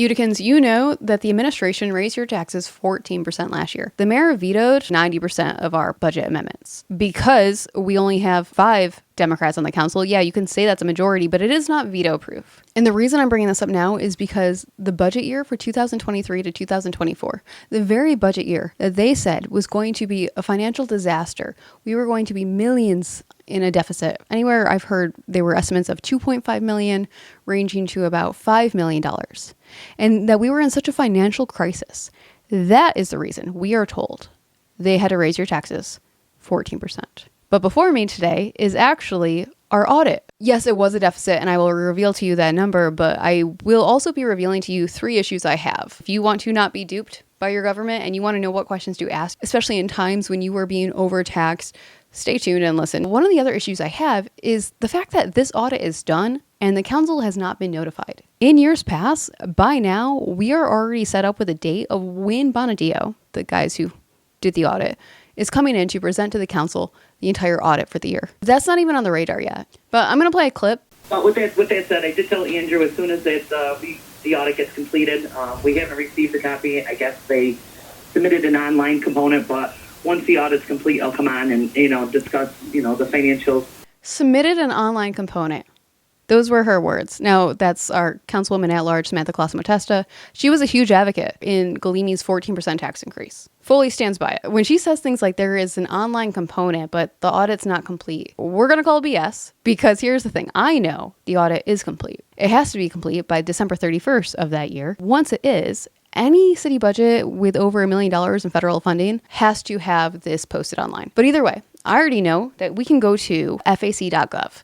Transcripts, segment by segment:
Uticans, you know that the administration raised your taxes 14% last year. The mayor vetoed 90% of our budget amendments because we only have 5 Democrats on the council. Yeah, you can say that's a majority, but it is not veto proof. And the reason I'm bringing this up now is because the budget year for 2023 to 2024, the very budget year that they said was going to be a financial disaster, we were going to be millions in a deficit. Anywhere I've heard there were estimates of 2.5 million ranging to about $5 million. And that we were in such a financial crisis. That is the reason we are told they had to raise your taxes 14%. But before me today is actually our audit. Yes, it was a deficit, and I will reveal to you that number, but I will also be revealing to you 3 issues I have. If you want to not be duped by your government and you want to know what questions to ask, especially in times when you are being overtaxed, stay tuned and listen. One of the other issues I have is the fact that this audit is done and the council has not been notified. In years past, by now, we are already set up with a date of when Bonadillo, the guys who did the audit, is coming in to present to the council the entire audit for the year. That's not even on the radar yet. But I'm going to play a clip. With that said, I did tell Andrew as soon as the audit gets completed, we haven't received the copy. I guess they submitted an online component, but once the audit's complete, I'll come on and discuss the financials. Submitted an online component. Those were her words. Now, that's our Councilwoman at Large, Samantha Clausen-Matesta. She was a huge advocate in Galimi's 14% tax increase. Fully stands by it. When she says things like there is an online component, but the audit's not complete, we're going to call BS, because here's the thing. I know the audit is complete. It has to be complete by December 31st of that year. Once it is, any city budget with over $1 million in federal funding has to have this posted online. But either way, I already know that we can go to fac.gov.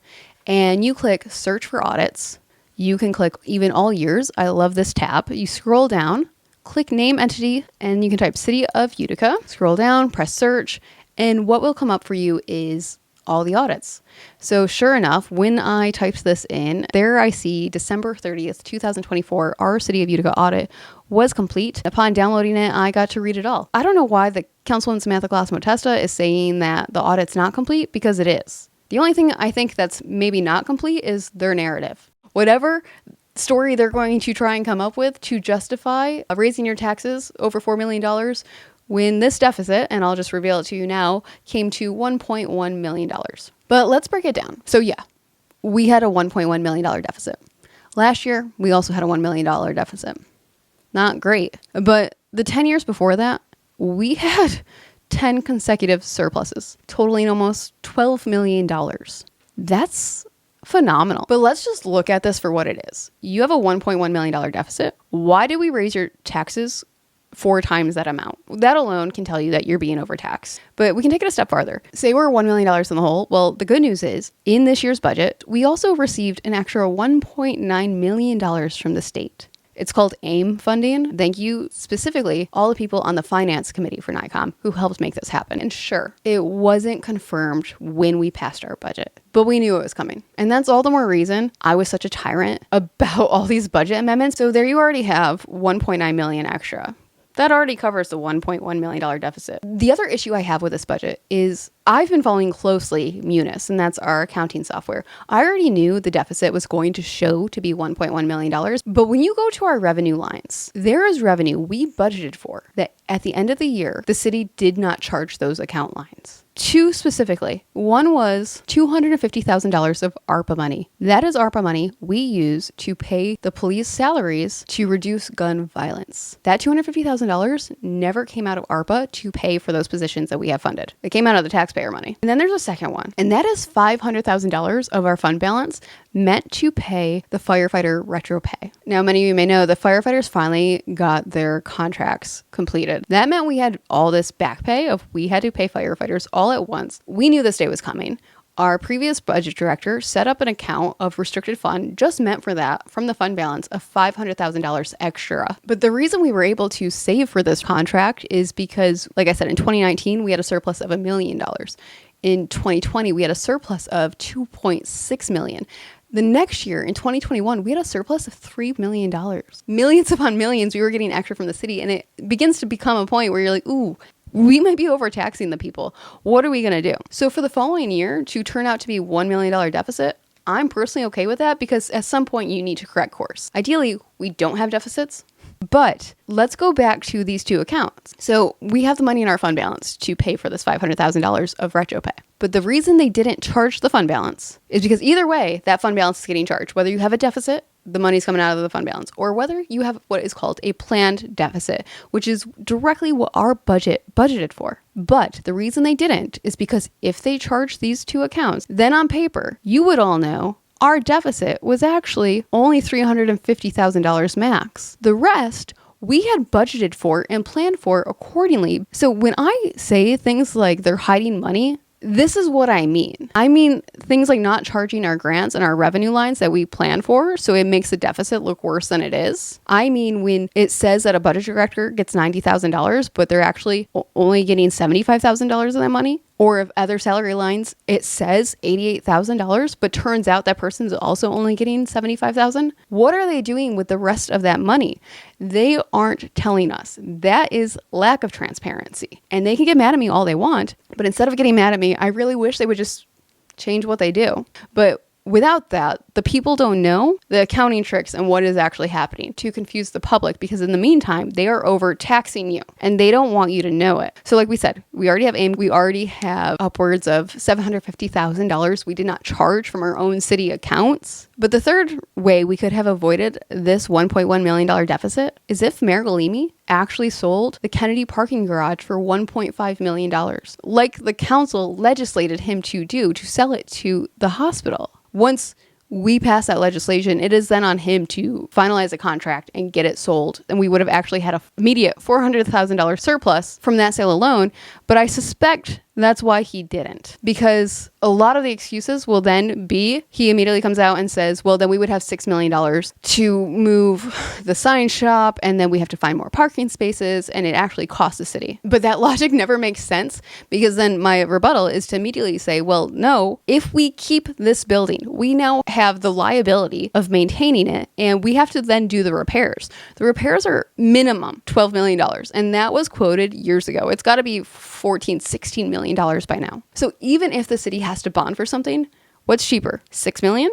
And you click search for audits. You can click even all years. I love this tab. You scroll down, click name entity, and you can type City of Utica. Scroll down, press search, and what will come up for you is all the audits. So sure enough, when I typed this in, there I see December 30th, 2024, our City of Utica audit was complete. Upon downloading it, I got to read it all. I don't know why the Councilwoman Samantha Clausen-Matesta is saying that the audit's not complete, because it is. The only thing I think that's maybe not complete is their narrative. Whatever story they're going to try and come up with to justify raising your taxes over $4 million when this deficit, and I'll just reveal it to you now, came to $1.1 million. But let's break it down. So yeah, we had a $1.1 million deficit. Last year, we also had a $1 million deficit. Not great. But the 10 years before that, we had 10 consecutive surpluses, totaling almost $12 million. That's phenomenal. But let's just look at this for what it is. You have a $1.1 million deficit. Why did we raise your taxes 4 times that amount? That alone can tell you that you're being overtaxed. But we can take it a step farther. Say we're $1 million in the hole. Well, the good news is, in this year's budget, we also received an extra $1.9 million from the state. It's called AIM funding. Thank you specifically all the people on the finance committee for NICOM who helped make this happen. And sure, it wasn't confirmed when we passed our budget, but we knew it was coming. And that's all the more reason I was such a tyrant about all these budget amendments. So there you already have $1.9 million extra. That already covers the $1.1 million deficit. The other issue I have with this budget is I've been following closely Munis, and that's our accounting software. I already knew the deficit was going to show to be $1.1 million, but when you go to our revenue lines, there is revenue we budgeted for that at the end of the year, the city did not charge those account lines. 2 specifically. One was $250,000 of ARPA money. That is ARPA money we use to pay the police salaries to reduce gun violence. That $250,000 never came out of ARPA to pay for those positions that we have funded. It came out of the taxpayer money. And then there's a second one, and that is $500,000 of our fund balance meant to pay the firefighter retro pay. Now, many of you may know the firefighters finally got their contracts completed. That meant we had all this back pay of we had to pay firefighters all at once. We knew this day was coming. Our previous budget director set up an account of restricted fund just meant for that from the fund balance of $500,000 extra. But the reason we were able to save for this contract is because, like I said, in 2019, we had a surplus of $1 million. In 2020, we had a surplus of $2.6 million. The next year, in 2021, we had a surplus of $3 million. Millions upon millions we were getting extra from the city, and it begins to become a point where you're like, ooh, we might be overtaxing the people. What are we going to do? So for the following year to turn out to be $1 million deficit, I'm personally okay with that because at some point you need to correct course. Ideally, we don't have deficits. But let's go back to these two accounts. So we have the money in our fund balance to pay for this $500,000 of retro pay. But the reason they didn't charge the fund balance is because either way, that fund balance is getting charged. Whether you have a deficit, the money's coming out of the fund balance, or whether you have what is called a planned deficit, which is directly what our budget budgeted for. But the reason they didn't is because if they charged these two accounts, then on paper, you would all know our deficit was actually only $350,000 max. The rest we had budgeted for and planned for accordingly. So when I say things like they're hiding money, this is what I mean. I mean things like not charging our grants and our revenue lines that we plan for, so it makes the deficit look worse than it is. I mean when it says that a budget director gets $90,000, but they're actually only getting $75,000 of that money. Or if other salary lines, it says $88,000, but turns out that person's also only getting $75,000. What are they doing with the rest of that money? They aren't telling us. That is lack of transparency. And they can get mad at me all they want, but instead of getting mad at me, I really wish they would just change what they do. But without that, the people don't know the accounting tricks and what is actually happening to confuse the public, because in the meantime, they are overtaxing you and they don't want you to know it. So like we said, we already have AIM. We already have upwards of $750,000 we did not charge from our own city accounts. But the third way we could have avoided this $1.1 million deficit is if Mayor Galimi actually sold the Kennedy parking garage for $1.5 million, like the council legislated him to do, to sell it to the hospital. Once we pass that legislation, it is then on him to finalize a contract and get it sold. And we would have actually had an immediate $400,000 surplus from that sale alone. But I suspect that's why he didn't, because a lot of the excuses will then be he immediately comes out and says, well, then we would have $6 million to move the sign shop, and then we have to find more parking spaces, and it actually costs the city. But that logic never makes sense, because then my rebuttal is to immediately say, well, no, if we keep this building, we now have the liability of maintaining it, and we have to then do the repairs. The repairs are minimum $12 million, and that was quoted years ago. It's got to be $16 million by now. So even if the city has to bond for something, what's cheaper? $6 million?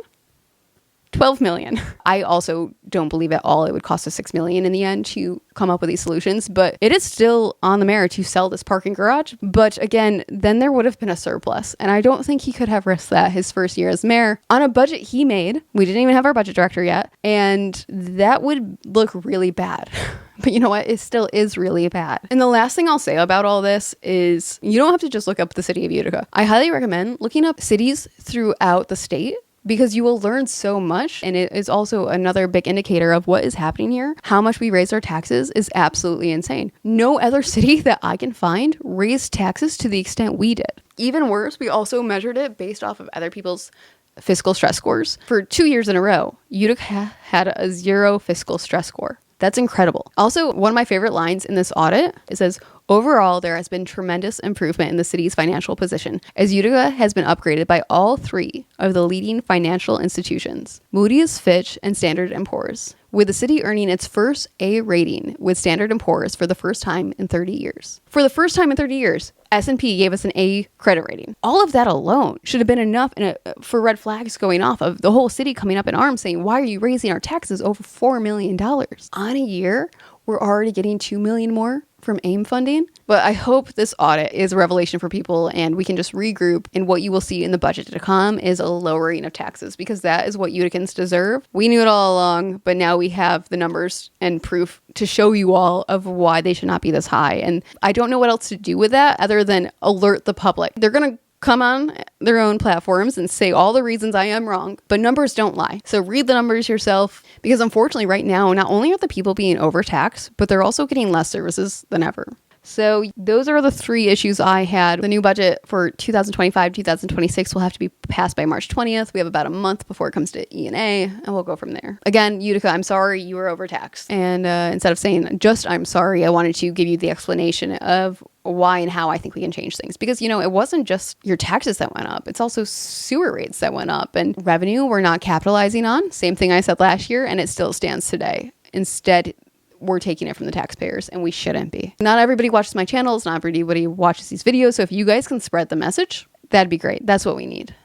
$12 million. I also don't believe at all it would cost us $6 million in the end to come up with these solutions, but it is still on the mayor to sell this parking garage. But again, then there would have been a surplus, and I don't think he could have risked that his first year as mayor on a budget he made. We didn't even have our budget director yet, and that would look really bad. But you know what? It still is really bad. And the last thing I'll say about all this is you don't have to just look up the City of Utica. I highly recommend looking up cities throughout the state, because you will learn so much. And it is also another big indicator of what is happening here. How much we raise our taxes is absolutely insane. No other city that I can find raised taxes to the extent we did. Even worse, we also measured it based off of other people's fiscal stress scores. For 2 years in a row, Utica had a 0 fiscal stress score. That's incredible. Also, one of my favorite lines in this audit, it says, overall, there has been tremendous improvement in the city's financial position, as Utica has been upgraded by all 3 of the leading financial institutions, Moody's, Fitch, and Standard & Poor's, with the city earning its first A rating with Standard & Poor's for the first time in 30 years. For the first time in 30 years, S&P gave us an A credit rating. All of that alone should have been enough for red flags going off of the whole city coming up in arms saying, why are you raising our taxes over $4 million? On a year, we're already getting $2 million more from AIM funding. But I hope this audit is a revelation for people and we can just regroup, and what you will see in the budget to come is a lowering of taxes, because that is what Uticans deserve. We knew it all along, but now we have the numbers and proof to show you all of why they should not be this high. And I don't know what else to do with that other than alert the public. They're going to come on their own platforms and say all the reasons I am wrong, but numbers don't lie. So read the numbers yourself, because unfortunately right now, not only are the people being overtaxed, but they're also getting less services than ever. So those are the 3 issues I had. The new budget for 2025-2026 will have to be passed by March 20th. We have about a month before it comes to E&A, and we'll go from there. Again, Utica, I'm sorry you were overtaxed. And instead of saying just I'm sorry, I wanted to give you the explanation of why and how I think we can change things. Because, you know, it wasn't just your taxes that went up. It's also sewer rates that went up, and revenue we're not capitalizing on. Same thing I said last year, and it still stands today. Instead, we're taking it from the taxpayers, and we shouldn't be. Not everybody watches my channels. Not everybody watches these videos. So if you guys can spread the message, that'd be great. That's what we need.